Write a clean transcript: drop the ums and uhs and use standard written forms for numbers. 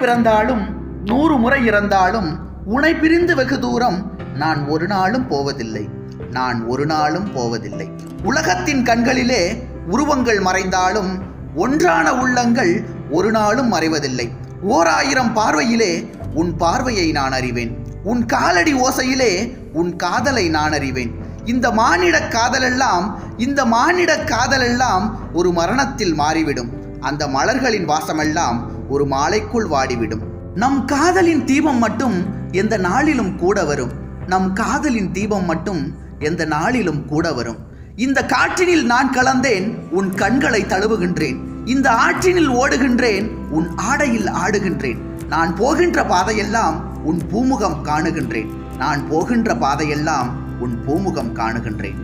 பிறந்தாலும் 100 முறை இறந்தாலும் உனை பிரிந்து வெகு தூரம் நான் ஒரு நாளும் போவதில்லை, நான் ஒரு நாளும் போவதில்லை. உலகத்தின் கண்களிலே உருவங்கள் மறைந்தாலும் ஒன்றான உள்ளங்கள் ஒரு நாளும் மறைவதில்லை. 1000 பார்வையிலே உன் பார்வையை நான் அறிவேன், உன் காலடி ஓசையிலே உன் காதலை நான் அறிவேன். இந்த மானிட காதலெல்லாம் ஒரு மரணத்தில் மாறிவிடும். அந்த மலர்களின் வாசமெல்லாம் ஒரு மாலைக்குள் வாடிவிடும். நம் காதலின் தீபம் மட்டும் எந்த நாளிலும் கூட வரும், நம் காதலின் தீபம் மட்டும் எந்த நாளிலும் கூட வரும். இந்த காற்றினில் நான் கலந்தேன், உன் கண்களை தழுவுகின்றேன். இந்த ஆற்றினில் ஓடுகின்றேன், உன் ஆடையில் ஆடுகின்றேன். நான் போகின்ற பாதையெல்லாம் உன் பூமுகம் காணுகின்றேன், நான் போகின்ற பாதையெல்லாம் உன் பூமுகம் காணுகின்றேன்.